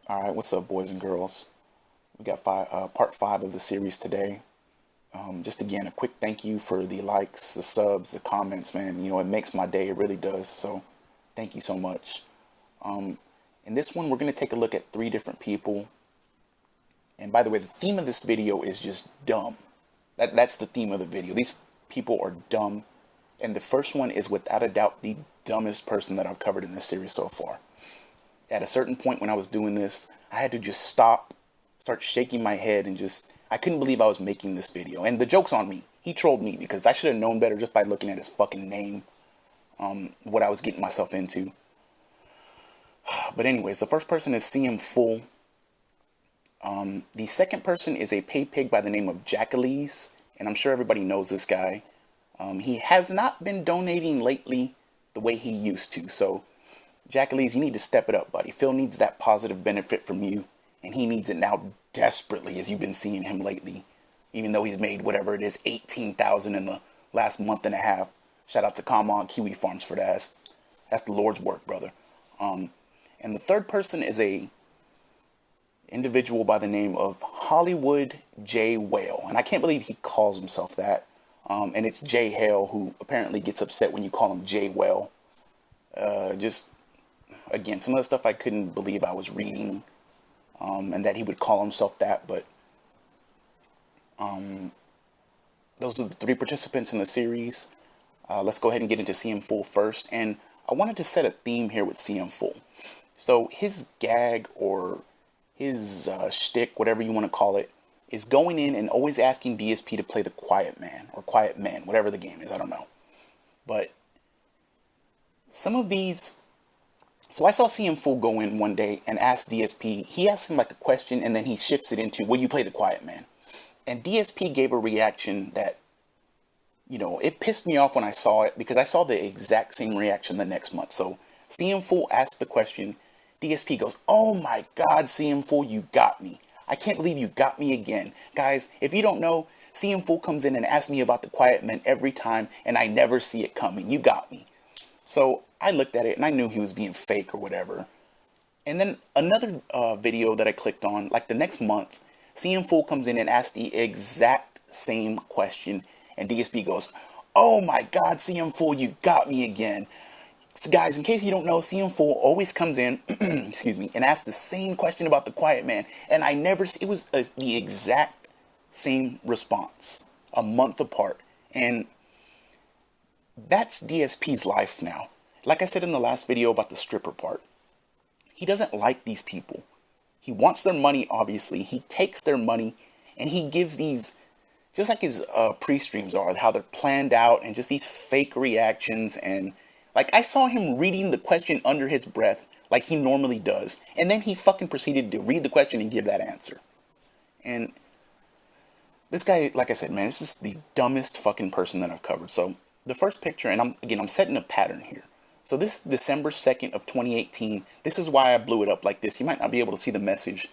All right, what's up, boys and girls? We got part five of the series today. Just again, a quick thank you for the likes, the subs, the comments, man. You know, it makes my day. It really does. So, thank you so much. In this one, we're gonna take a look at three different people. And by the way, the theme of this video is just dumb. That's the theme of the video. These people are dumb, and the first one is without a doubt the dumbest person that I've covered in this series so far. At a certain point when I was doing this, I had to just stop, start shaking my head, and I couldn't believe I was making this video. And the joke's on me. He trolled me because I should have known better just by looking at his fucking name, what I was getting myself into. But anyways, the first person is CM Full. The second person is a pay pig by the name of Jakileez, and I'm sure everybody knows this guy. He has not been donating lately the way he used to, so Jakileez, you need to step it up, buddy. Phil needs that positive benefit from you, and he needs it now desperately, as you've been seeing him lately. Even though he's made whatever it is, 18,000 in the last month and a half. Shout out to Kama and Kiwi Farms for that. That's the Lord's work, brother. And the third person is a individual by the name of Hollywood J Whale, and I can't believe he calls himself that. And it's J Hale who apparently gets upset when you call him J Whale. Again, some of the stuff I couldn't believe I was reading, and that he would call himself that, but those are the three participants in the series. Let's go ahead and get into CM Full first, and I wanted to set a theme here with CM Full. So his gag or his shtick, whatever you want to call it, is going in and always asking DSP to play the quiet man, or quiet man, whatever the game is, I don't know. But some of these... So I saw CM Full go in one day and ask DSP, he asked him like a question and then he shifts it into, will you play the quiet man? And DSP gave a reaction that, it pissed me off when I saw it because I saw the exact same reaction the next month. So CM Full asked the question, DSP goes, oh my God, CM Full, you got me. I can't believe you got me again. Guys, if you don't know, CM Full comes in and asks me about the quiet man every time and I never see it coming. You got me. So I looked at it and I knew he was being fake or whatever. And then another video that I clicked on, like the next month, CM Full comes in and asks the exact same question. And DSP goes, oh my God, CM Full, you got me again. So guys, in case you don't know, CM Full always comes in, excuse me, and asks the same question about the quiet man. And it was the exact same response, a month apart. And that's DSP's life now. Like I said in the last video about the stripper part, he doesn't like these people. He wants their money, obviously. He takes their money and he gives these, just like his pre-streams are, how they're planned out and just these fake reactions. And like I saw him reading the question under his breath like he normally does. And then he fucking proceeded to read the question and give that answer. And this guy, like I said, man, this is the dumbest fucking person that I've covered. So the first picture, and I'm setting a pattern here. So this is December 2nd of 2018. This is why I blew it up like this. You might not be able to see the message,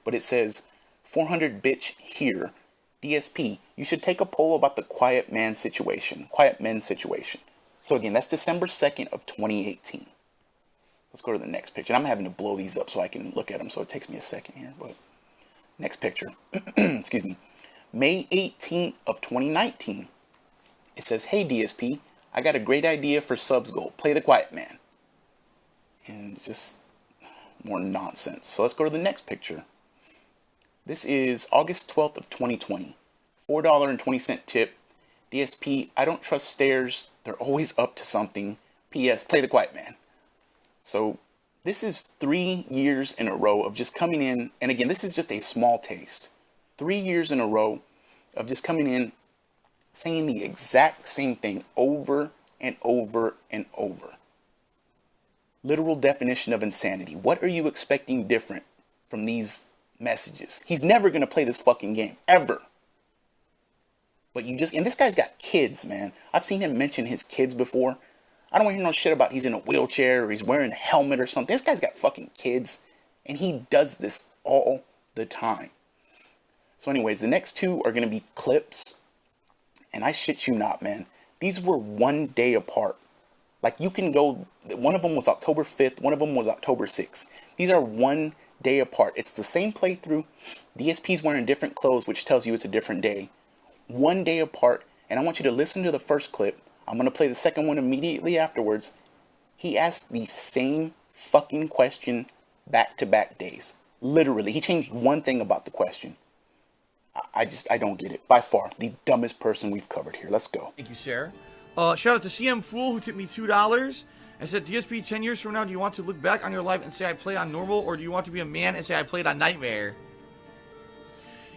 but it says, 400 bitch here. DSP, you should take a poll about the quiet man situation. Quiet men situation. So again, that's December 2nd of 2018. Let's go to the next picture. And I'm having to blow these up so I can look at them. So it takes me a second here. But next picture. Excuse me. May 18th of 2019. It says, hey DSP, I got a great idea for subs goal. Play the quiet man. And just more nonsense. So let's go to the next picture. This is August 12th of 2020. $4.20 tip. DSP, I don't trust stairs. They're always up to something. PS, play the quiet man. So this is 3 years in a row of just coming in. And again, this is just a small taste. 3 years in a row of just coming in, saying the exact same thing over and over and over. Literal definition of insanity. What are you expecting different from these messages? He's never going to play this fucking game, ever. But and this guy's got kids, man. I've seen him mention his kids before. I don't want to hear no shit about he's in a wheelchair or he's wearing a helmet or something. This guy's got fucking kids, and he does this all the time. So anyways, the next two are going to be clips. And I shit you not, man. These were 1 day apart. Like you can go, one of them was October 5th, one of them was October 6th. These are 1 day apart. It's the same playthrough. DSP's wearing different clothes, which tells you it's a different day. 1 day apart, and I want you to listen to the first clip. I'm going to play the second one immediately afterwards. He asked the same fucking question back-to-back days. Literally, he changed one thing about the question. I don't get it. By far, the dumbest person we've covered here. Let's go. Thank you, sir. Shout out to CM Fool, who tipped me $2 and said, DSP, 10 years from now, do you want to look back on your life and say I play on normal, or do you want to be a man and say I played on nightmare?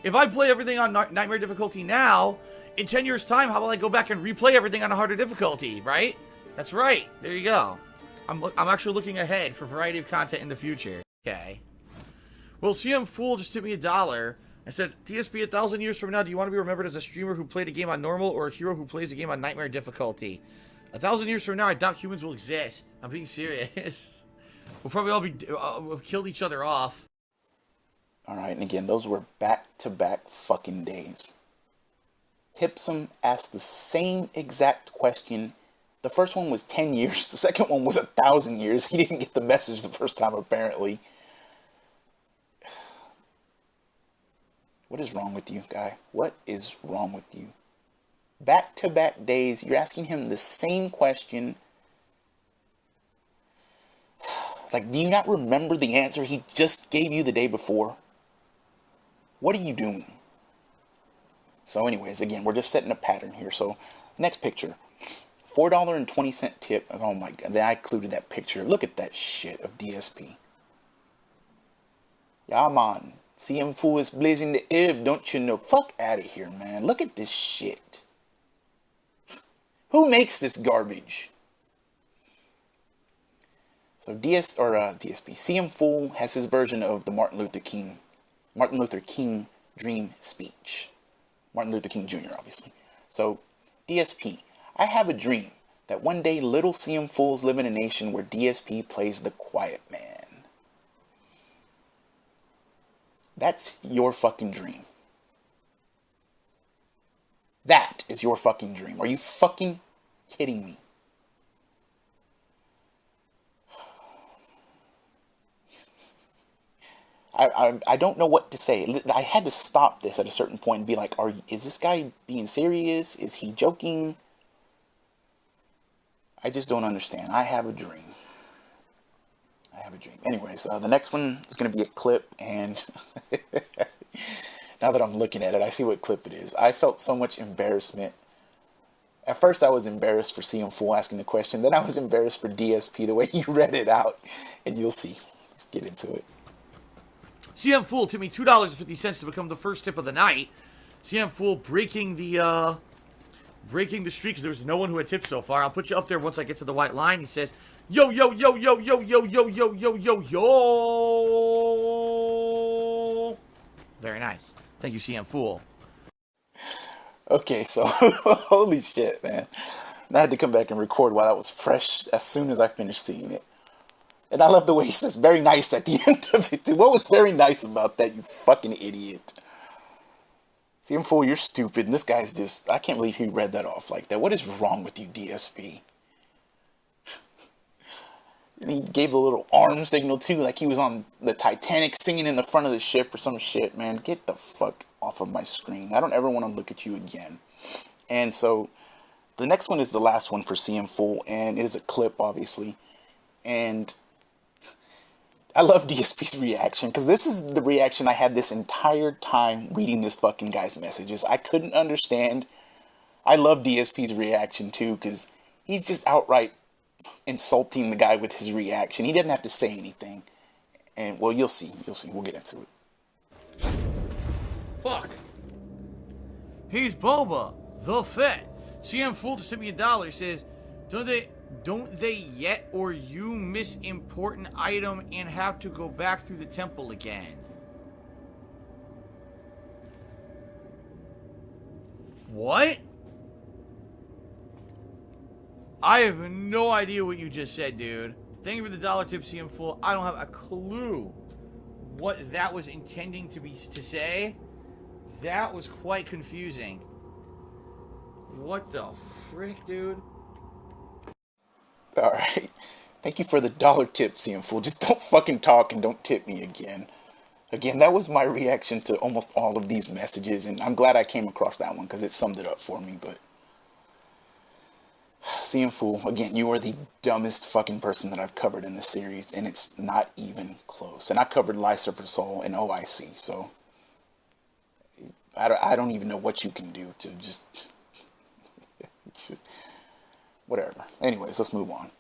If I play everything on nightmare difficulty now, in 10 years' time, how about I go back and replay everything on a harder difficulty, right? That's right. There you go. I'm actually looking ahead for variety of content in the future. Okay. Well, CM Fool just tipped me $1 and said, DSP, 1,000 years from now, do you want to be remembered as a streamer who played a game on normal or a hero who plays a game on nightmare difficulty? 1,000 years from now, I doubt humans will exist. I'm being serious. We'll probably all be we'll killed each other off. Alright, and again, those were back-to-back fucking days. Tipsum asked the same exact question. The first one was 10 years. The second one was 1,000 years. He didn't get the message the first time, apparently. What is wrong with you, guy? What is wrong with you? Back-to-back days, you're asking him the same question. Like, do you not remember the answer he just gave you the day before? What are you doing? So anyways, again, we're just setting a pattern here. So, next picture. $4.20 tip. Oh my god, then I included that picture. Look at that shit of DSP. Yeah, man. CM Fool is blazing the ib, don't you know? Fuck out of here, man. Look at this shit. Who makes this garbage? So DSP. CM Fool has his version of the Martin Luther King dream speech. Martin Luther King Jr., obviously. So, DSP, I have a dream that one day little CM Fools live in a nation where DSP plays the quiet man. That's your fucking dream. That is your fucking dream. Are you fucking kidding me? I don't know what to say. I had to stop this at a certain point and be like, is this guy being serious? Is he joking? I just don't understand. I have a dream. I have a dream. Anyways, the next one is going to be a clip, and now that I'm looking at it, I see what clip it is. I felt so much embarrassment. At first, I was embarrassed for CM Fool asking the question. Then I was embarrassed for DSP, the way he read it out. And you'll see. Let's get into it. CM Fool tipped me $2.50 to become the first tip of the night. CM Fool breaking the streak because there was no one who had tipped so far. I'll put you up there once I get to the white line. He says, yo, yo, yo, yo, yo, yo, yo, yo, yo, yo, yo. Very nice. Thank you, CM Fool. Okay, so, holy shit, man. And I had to come back and record while that was fresh as soon as I finished seeing it. And I love the way he says very nice at the end of it, too. What was very nice about that, you fucking idiot? CM Fool, you're stupid. And this guy's just, I can't believe he read that off like that. What is wrong with you, DSP? And he gave the little arm signal, too, like he was on the Titanic singing in the front of the ship or some shit, man. Get the fuck off of my screen. I don't ever want to look at you again. And so, the next one is the last one for CM Fool, and it is a clip, obviously. And I love DSP's reaction, because this is the reaction I had this entire time reading this fucking guy's messages. I couldn't understand. I love DSP's reaction, too, because he's just outright insulting the guy with his reaction. He didn't have to say anything. And, well, you'll see. You'll see. We'll get into it. Fuck. He's Boba, the Fett. CM Fool just sent me $1. He says, don't they yet or you miss important item and have to go back through the temple again? What? I have no idea what you just said, dude. Thank you for the dollar tip, CM Fool. I don't have a clue what that was intending to say. That was quite confusing. What the frick, dude? Alright. Thank you for the dollar tip, CM Fool. Just don't fucking talk and don't tip me again. Again, that was my reaction to almost all of these messages, and I'm glad I came across that one because it summed it up for me. But CM Fool, again, you are the dumbest fucking person that I've covered in this series, and it's not even close. And I covered Lycifer Soul and OIC, so I don't even know what you can do to just, it's just whatever. Anyways, let's move on.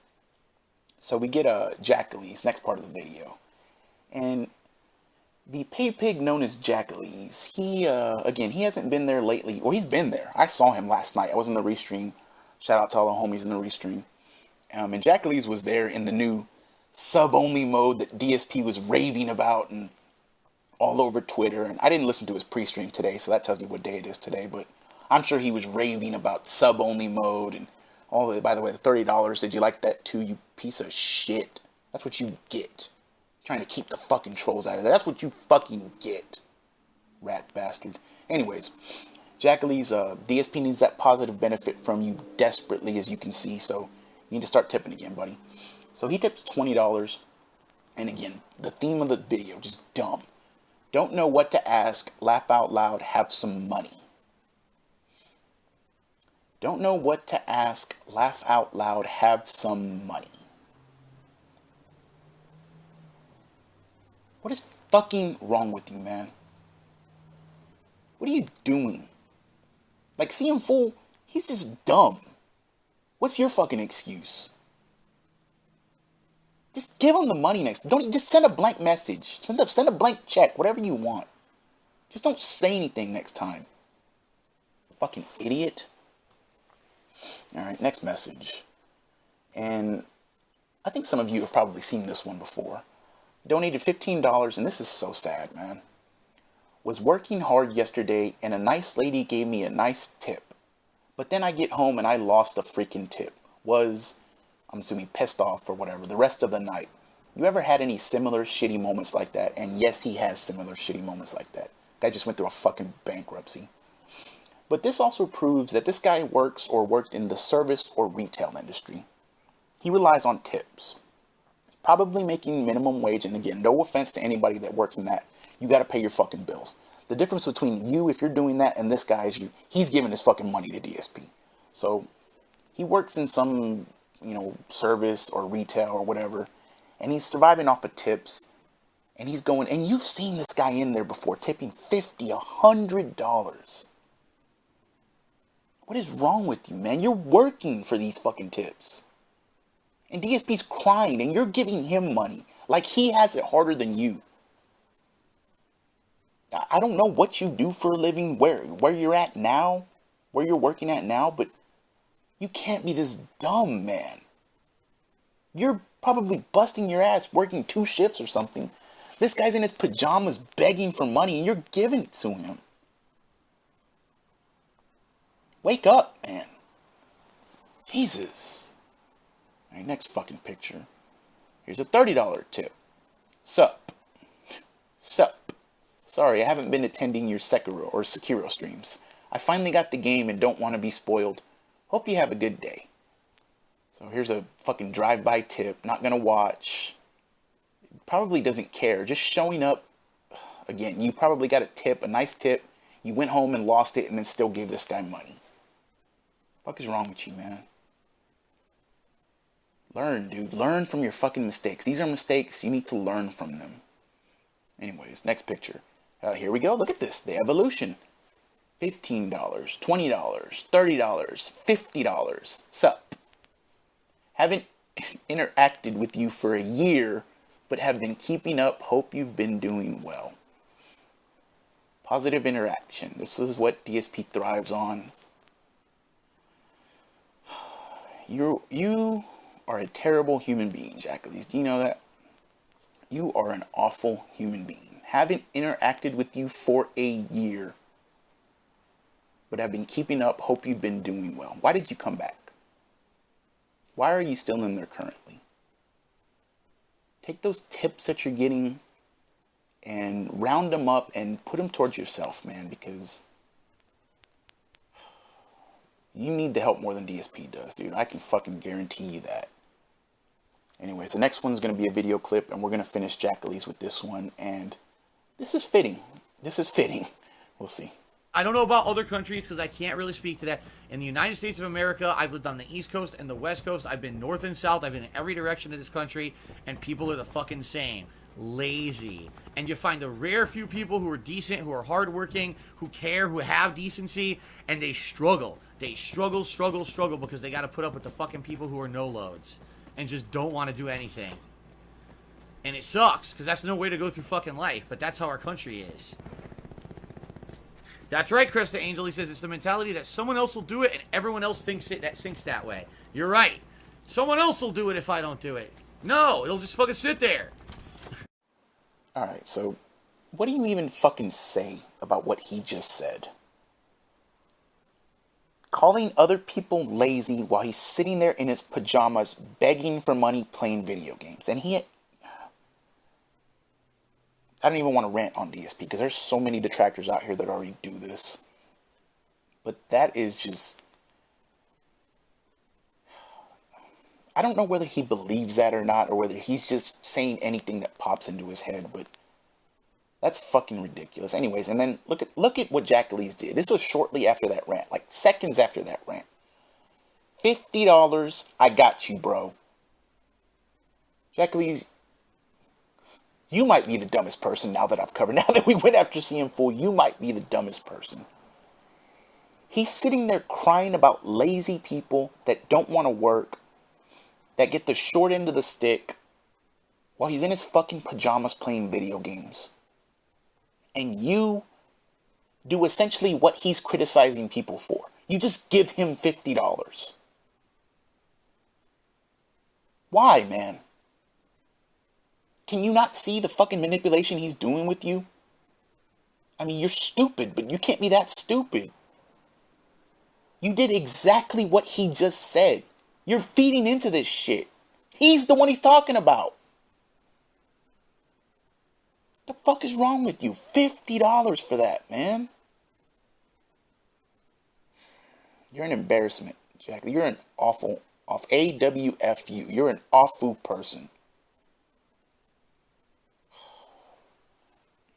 So we get Jakileez, next part of the video. And the pay pig known as Jakileez, he, again, he hasn't been there lately. Or he's been there. I saw him last night. I was in the restream. Shout out to all the homies in the restream. And Jakileez was there in the new sub-only mode that DSP was raving about and all over Twitter. And I didn't listen to his pre-stream today, so that tells you what day it is today. But I'm sure he was raving about sub-only mode and all of it. By the way, the $30, did you like that too, you piece of shit? That's what you get. Trying to keep the fucking trolls out of there. That's what you fucking get. Rat bastard. Anyways, Jakileez, DSP needs that positive benefit from you desperately, as you can see. So you need to start tipping again, buddy. So he tips $20. And again, the theme of the video, just dumb. Don't know what to ask. Laugh out loud. Have some money. Don't know what to ask. Laugh out loud. Have some money. What is fucking wrong with you, man? What are you doing? Like, CM Fool, he's just dumb. What's your fucking excuse? Just give him the money next. Don't just send a blank message. Send a blank check, whatever you want. Just don't say anything next time. Fucking idiot. Alright, next message. And I think some of you have probably seen this one before. Donated $15, and this is so sad, man. Was working hard yesterday, and a nice lady gave me a nice tip. But then I get home and I lost a freaking tip. Was, I'm assuming, pissed off or whatever, the rest of the night. You ever had any similar shitty moments like that? And yes, he has similar shitty moments like that. Guy just went through a fucking bankruptcy. But this also proves that this guy works or worked in the service or retail industry. He relies on tips. Probably making minimum wage, and again, no offense to anybody that works in that. You got to pay your fucking bills. The difference between you, if you're doing that, and this guy is he's giving his fucking money to DSP. So he works in some, service or retail or whatever, and he's surviving off of tips, and he's going, and you've seen this guy in there before, tipping $50, $100. What is wrong with you, man? You're working for these fucking tips. And DSP's crying, and you're giving him money like he has it harder than you. I don't know what you do for a living, where you're at now, where you're working at now, but you can't be this dumb, man. You're probably busting your ass working 2 shifts or something. This guy's in his pajamas begging for money, and you're giving it to him. Wake up, man. Jesus. All right, next fucking picture. Here's a $30 tip. Sup. Sup. Sorry, I haven't been attending your Sekiro streams. I finally got the game and don't want to be spoiled. Hope you have a good day. So here's a fucking drive-by tip. Not gonna watch. Probably doesn't care. Just showing up. Again, you probably got a tip, a nice tip. You went home and lost it and then still gave this guy money. What the fuck is wrong with you, man? Learn, dude. Learn from your fucking mistakes. These are mistakes. You need to learn from them. Anyways, next picture. Here we go. Look at this. The evolution. $15, $20, $30, $50. Sup. Haven't interacted with you for a year, but have been keeping up. Hope you've been doing well. Positive interaction. This is what DSP thrives on. You are a terrible human being, Jakileez. Do you know that? You are an awful human being. Haven't interacted with you for a year, but have been keeping up. Hope you've been doing well. Why did you come back? Why are you still in there currently? Take those tips that you're getting and round them up and put them towards yourself, man, because you need the help more than DSP does, dude. I can fucking guarantee you that. Anyways, the next one's going to be a video clip, and we're going to finish Jakileez with this one. And This is fitting. This is fitting. We'll see. I don't know about other countries because I can't really speak to that. In the United States of America, I've lived on the East Coast and the West Coast. I've been north and south. I've been in every direction of this country, and people are the fucking same. Lazy. And you find a rare few people who are decent, who are hardworking, who care, who have decency, and they struggle. They struggle because they got to put up with the fucking people who are no loads and just don't want to do anything. And it sucks because that's no way to go through fucking life, but that's how our country is. That's right, Krista Angel. He says it's the mentality that someone else will do it and everyone else thinks that way. You're right. Someone else will do it if I don't do it. No, it'll just fucking sit there. Alright, so what do you even fucking say about what he just said? Calling other people lazy while he's sitting there in his pajamas begging for money playing video games. And I don't even want to rant on DSP because there's so many detractors out here that already do this. But that is just... I don't know whether he believes that or not, or whether he's just saying anything that pops into his head, but that's fucking ridiculous. Anyways, and then look at what Jakileez did. This was shortly after that rant, like seconds after that rant. $50, I got you, bro. Jakileez, you might be the dumbest person now that I've covered. Now that we went after CM Full, you might be the dumbest person. He's sitting there crying about lazy people that don't want to work, that get the short end of the stick, while he's in his fucking pajamas playing video games. And you do essentially what he's criticizing people for. You just give him $50. Why, man? Can you not see the fucking manipulation he's doing with you? I mean, you're stupid, but you can't be that stupid. You did exactly what he just said. You're feeding into this shit. He's the one he's talking about. The fuck is wrong with you? $50 for that, man. You're an embarrassment, Jack. You're an awful, AWFU. You're an awful person.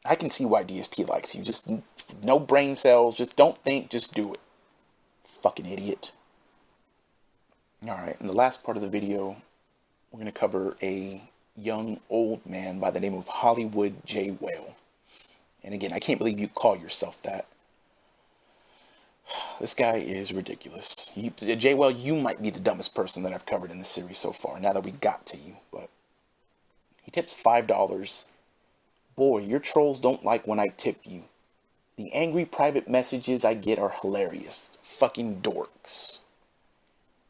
I can see why DSP likes you. Just no brain cells. Just don't think. Just do it. Fucking idiot. Alright, in the last part of the video, we're going to cover a young old man by the name of Hollywood J. Whale. And again, I can't believe you call yourself that. This guy is ridiculous. J. Whale, you might be the dumbest person that I've covered in the series so far, now that we got to you. But he tips $5. Boy, your trolls don't like when I tip you. The angry private messages I get are hilarious. Fucking dorks.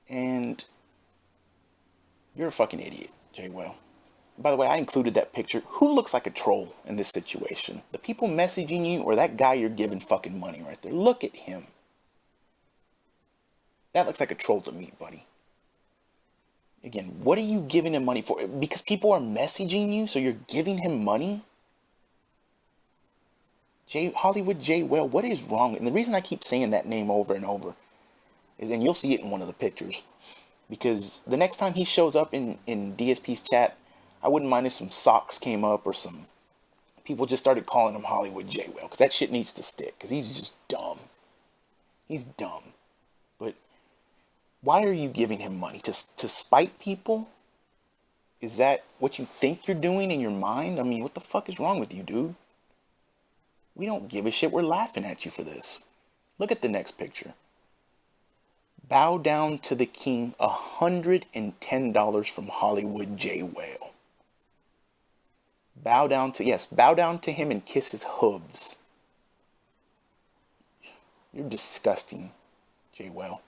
And you're a fucking idiot, J. Whale. By the way, I included that picture. Who looks like a troll in this situation? The people messaging you or that guy you're giving fucking money right there? Look at him. That looks like a troll to me, buddy. Again, what are you giving him money for? Because people are messaging you, so you're giving him money? Hollywood J. Whale, what is wrong? And the reason I keep saying that name over and over is, and you'll see it in one of the pictures, because the next time he shows up in DSP's chat, I wouldn't mind if some socks came up or some people just started calling him Hollywood J. Whale, because that shit needs to stick, because he's just dumb. He's dumb. But why are you giving him money? To spite people? Is that what you think you're doing in your mind? I mean, what the fuck is wrong with you, dude? We don't give a shit. We're laughing at you for this. Look at the next picture. Bow down to the king, $110 from Hollywood J. Whale. Bow down to him and kiss his hooves. You're disgusting, J. Whale.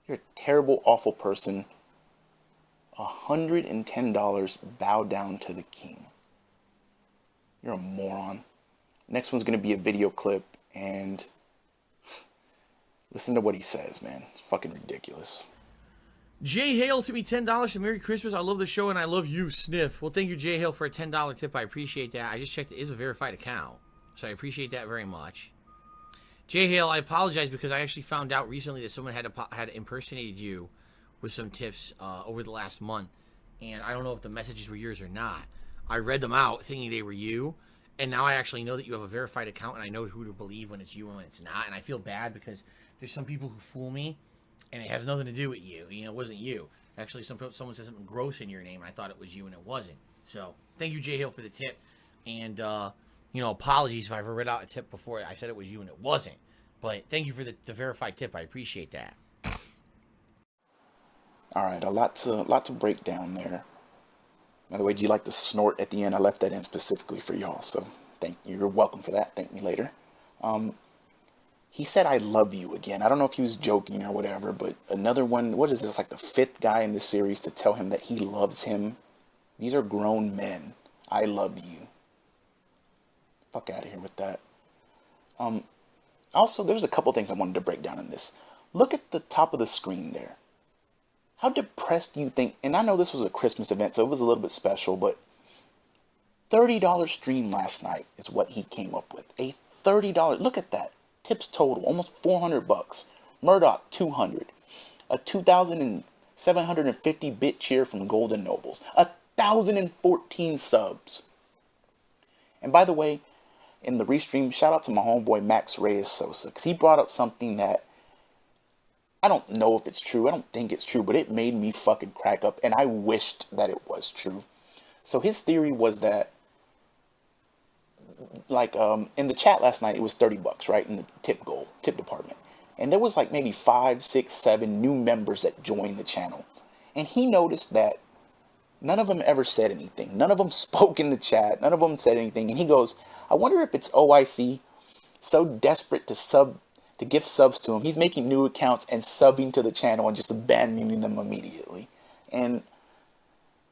You're a terrible, awful person. $110, bow down to the king. You're a moron. Next one's going to be a video clip, and listen to what he says, man. It's fucking ridiculous. Jay Hale to me $10 and Merry Christmas. I love the show and I love you, Sniff. Well, thank you, Jay Hale, for a $10 tip. I appreciate that. I just checked it is a verified account, so I appreciate that very much. Jay Hale, I apologize because I actually found out recently that someone had impersonated you with some tips over the last month, and I don't know if the messages were yours or not. I read them out thinking they were you, And now I actually know that you have a verified account, and I know who to believe when it's you and when it's not. And I feel bad because there's some people who fool me, and it has nothing to do with you. You know, it wasn't you. Actually, someone said something gross in your name, and I thought it was you, and it wasn't. So thank you, Jay Hill, for the tip. And apologies if I ever read out a tip before I said it was you and it wasn't. But thank you for the verified tip. I appreciate that. All right, a lot to break down there. By the way, do you like the snort at the end? I left that in specifically for y'all, so thank you. You're welcome for that. Thank me later. He said, "I love you" again. I don't know if he was joking or whatever, but another one. What is this? Like the fifth guy in this series to tell him that he loves him. These are grown men. I love you. Fuck out of here with that. Also, there's a couple things I wanted to break down in this. Look at the top of the screen there. How depressed do you think, and I know this was a Christmas event, so it was a little bit special, but $30 stream last night is what he came up with. A $30, look at that. Tips total, almost 400 bucks. Murdoch, 200. A 2,750 bit cheer from Golden Nobles. 1,014 subs. And by the way, in the restream, shout out to my homeboy Max Reyes Sosa, because he brought up something that I don't know if it's true. I don't think it's true, but it made me fucking crack up, and I wished that it was true. So his theory was that, like, in the chat last night, it was 30 bucks, right, in the tip department. And there was like maybe 5, 6, 7 new members that joined the channel. And he noticed that none of them ever said anything. None of them spoke in the chat. None of them said anything. And he goes, I wonder if it's OIC so desperate to give subs to him. He's making new accounts and subbing to the channel and just abandoning them immediately. And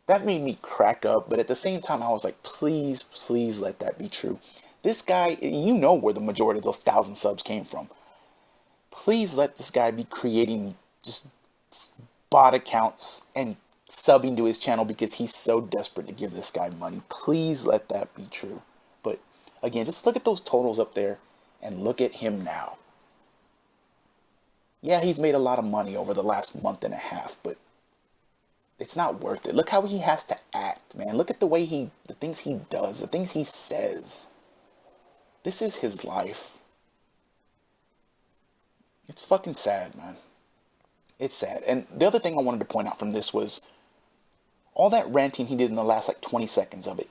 that made me crack up. But at the same time, I was like, please, please let that be true. This guy, you know where the majority of those 1,000 subs came from. Please let this guy be creating just bot accounts and subbing to his channel because he's so desperate to give this guy money. Please let that be true. But again, just look at those totals up there and look at him now. Yeah, he's made a lot of money over the last month and a half, but it's not worth it. Look how he has to act, man. Look at the things he does, the things he says. This is his life. It's fucking sad, man. It's sad. And the other thing I wanted to point out from this was all that ranting he did in the last like 20 seconds of it.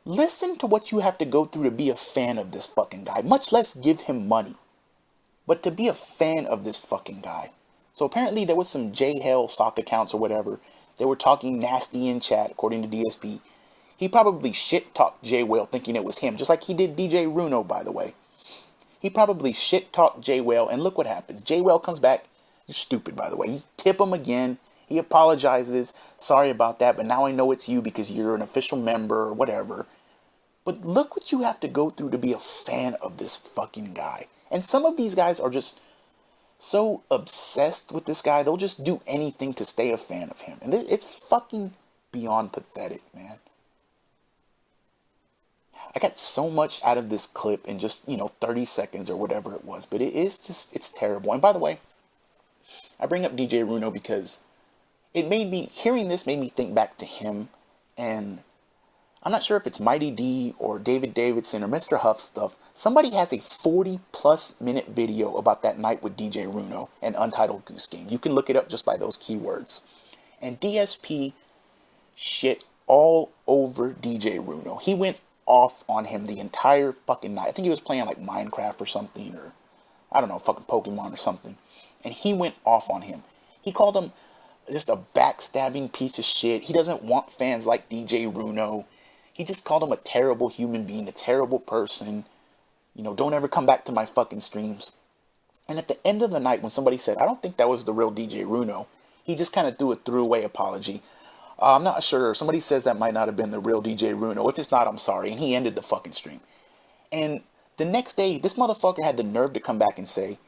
Listen to what you have to go through to be a fan of this fucking guy, much less give him money. But to be a fan of this fucking guy. So apparently there was some J-Hell sock accounts or whatever. They were talking nasty in chat, according to DSP. He probably shit-talked J-Whale thinking it was him, just like he did DJ Runo, by the way. He probably shit-talked J-Whale, and look what happens. J-Whale comes back. You're stupid, by the way. You tip him again. He apologizes. Sorry about that, but now I know it's you because you're an official member or whatever. But look what you have to go through to be a fan of this fucking guy. And some of these guys are just so obsessed with this guy, they'll just do anything to stay a fan of him. And it's fucking beyond pathetic, man. I got so much out of this clip in just, 30 seconds or whatever it was. But it's terrible. And by the way, I bring up DJ Runo because hearing this made me think back to him. And I'm not sure if it's Mighty D or David Davidson or Mr. Huff stuff. Somebody has a 40+ minute video about that night with DJ Runo and Untitled Goose Game. You can look it up just by those keywords. And DSP shit all over DJ Runo. He went off on him the entire fucking night. I think he was playing like Minecraft or something, or I don't know, fucking Pokemon or something. And he went off on him. He called him just a backstabbing piece of shit. He doesn't want fans like DJ Runo. He just called him a terrible human being, a terrible person. Don't ever come back to my fucking streams. And at the end of the night, when somebody said, I don't think that was the real DJ Runo, he just kind of threw a throwaway apology. I'm not sure. Somebody says that might not have been the real DJ Runo. If it's not, I'm sorry. And he ended the fucking stream. And the next day, this motherfucker had the nerve to come back and say,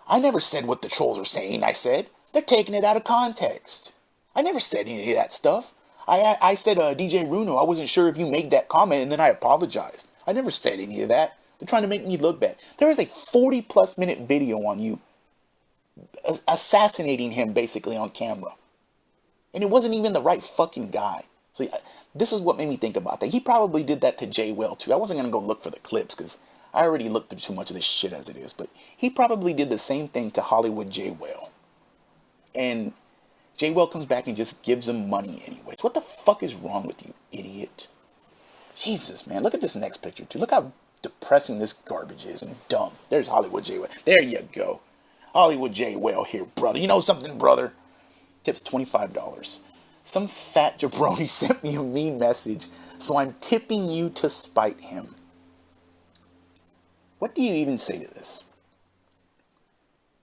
I never said what the trolls are saying. I said, they're taking it out of context. I never said any of that stuff. I said, DJ Runo, I wasn't sure if you made that comment, and then I apologized. I never said any of that. They're trying to make me look bad. There is a 40+ minute video on you assassinating him basically on camera. And it wasn't even the right fucking guy. So this is what made me think about that. He probably did that to Jay Well too. I wasn't going to go look for the clips because I already looked through too much of this shit as it is. But he probably did the same thing to Hollywood Jay Well. And Jay Well comes back and just gives him money anyways. What the fuck is wrong with you, idiot? Jesus, man. Look at this next picture, too. Look how depressing this garbage is and dumb. There's Hollywood Jay Well. There you go. Hollywood Jay Well here, brother. You know something, brother? Tips $25. Some fat jabroni sent me a mean message, so I'm tipping you to spite him. What do you even say to this?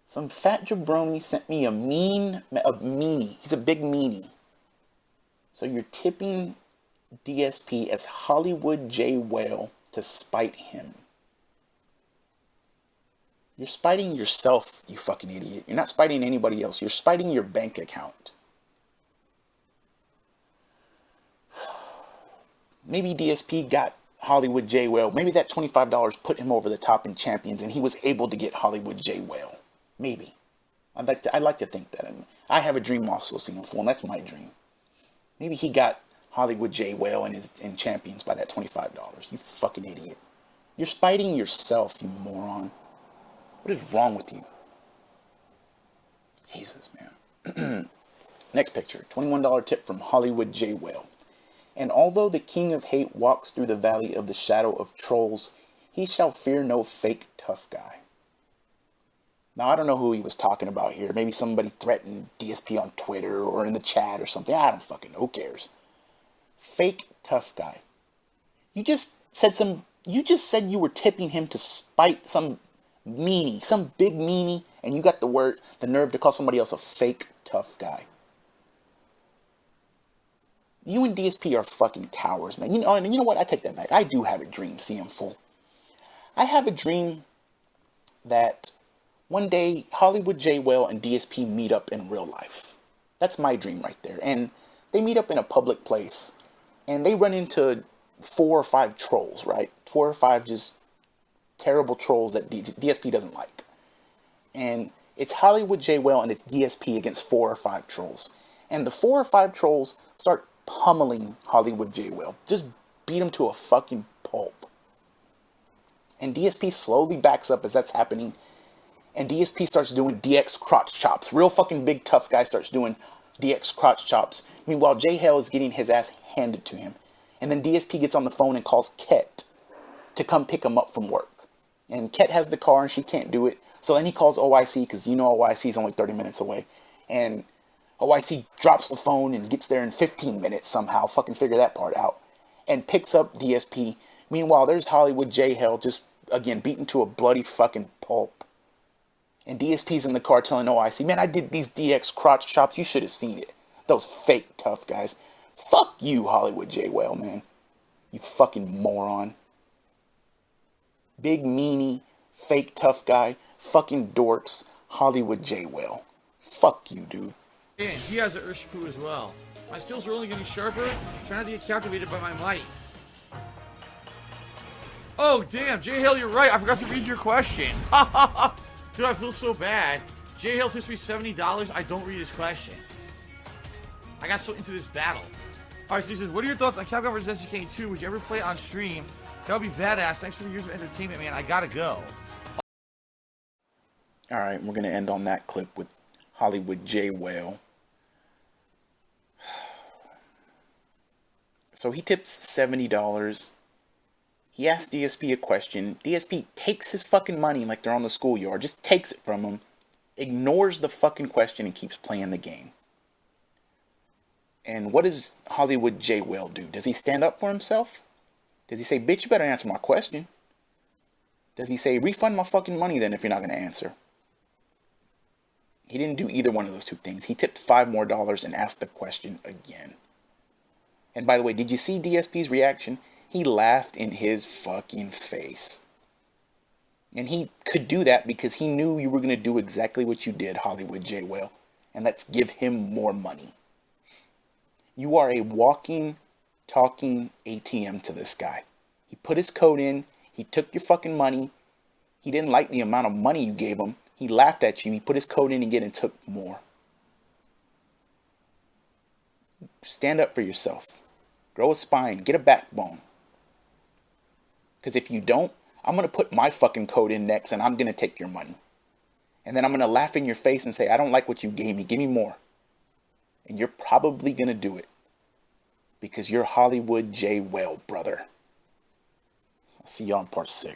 Some fat jabroni sent me a meanie. He's a big meanie. So you're tipping DSP as Hollywood Jay Well to spite him. You're spiting yourself, you fucking idiot. You're not spiting anybody else. You're spiting your bank account. Maybe DSP got Hollywood Jay Well. Maybe that $25 put him over the top in Champions and he was able to get Hollywood Jay Well. Maybe. I'd like to think that. I have a dream also, seeing full, and that's my dream. Maybe he got Hollywood Jay Well in Champions by that $25. You fucking idiot. You're spiting yourself, you moron. What is wrong with you? Jesus, man. Next picture. $21 tip from Hollywood Jay Well. And although the king of hate walks through the valley of the shadow of trolls, he shall fear no fake tough guy. Now, I don't know who he was talking about here. Maybe somebody threatened DSP on Twitter or in the chat or something. I don't fucking know. Who cares? Fake tough guy. You just said you were tipping him to spite some meanie, some big meanie, and you got the nerve to call somebody else a fake tough guy. You and DSP are fucking cowards, man. And you know what? I take that back. I do have a dream, CM Full. I have a dream that one day Hollywood Jay Well and DSP meet up in real life. That's my dream right there. And they meet up in a public place, and they run into 4 or 5 trolls, right? 4 or 5 just terrible trolls that DSP doesn't like. And it's Hollywood Jay Well and it's DSP against 4 or 5 trolls. And the 4 or 5 trolls start pummeling Hollywood Jay Well. Just beat him to a fucking pulp. And DSP slowly backs up as that's happening. And DSP starts doing DX crotch chops. Real fucking big tough guy starts doing DX crotch chops. Meanwhile, Jay Hell is getting his ass handed to him. And then DSP gets on the phone and calls Ket to come pick him up from work. And Ket has the car and she can't do it. So then he calls OIC because you know OIC is only 30 minutes away. And OIC drops the phone and gets there in 15 minutes somehow. Fucking figure that part out. And picks up DSP. Meanwhile, there's Hollywood Jay Hell just, again, beaten to a bloody fucking pulp. And DSP's in the car telling OIC, man, I did these DX crotch chops. You should have seen it. Those fake tough guys. Fuck you, Hollywood Jay Well, man. You fucking moron. Big meanie, fake tough guy, fucking dorks, Hollywood Jay Well. Fuck you, dude. And he has an Urshifu as well. My skills are only getting sharper. Try not to get captivated by my might. Oh, damn. Jay Hale, you're right. I forgot to read your question. Dude, I feel so bad. Jay Hale tips me $70. I don't read his question. I got so into this battle. Alright, so he says, what are your thoughts on Capcom vs. SNK 2? Would you ever play it on stream? That would be badass. Thanks for the years of entertainment, man. I gotta go. Alright, we're going to end on that clip with Hollywood Jay Well. So he tips $70. He asks DSP a question. DSP takes his fucking money like they're on the schoolyard. Just takes it from him. Ignores the fucking question and keeps playing the game. And what does Hollywood Jay Well do? Does he stand up for himself? Does he say, bitch, you better answer my question? Does he say, refund my fucking money then if you're not going to answer? He didn't do either one of those two things. He tipped $5 more and asked the question again. And by the way, did you see DSP's reaction? He laughed in his fucking face. And he could do that because he knew you were going to do exactly what you did, Hollywood Jay Well. And let's give him more money. You are a walking, talking ATM to this guy. He put his code in. He took your fucking money. He didn't like the amount of money you gave him. He laughed at you. He put his code in again and took more. Stand up for yourself. Grow a spine. Get a backbone. Because if you don't, I'm going to put my fucking code in next and I'm going to take your money. And then I'm going to laugh in your face and say, I don't like what you gave me. Give me more. And you're probably going to do it. Because you're Hollywood J. Well, brother. I'll see y'all in part 6.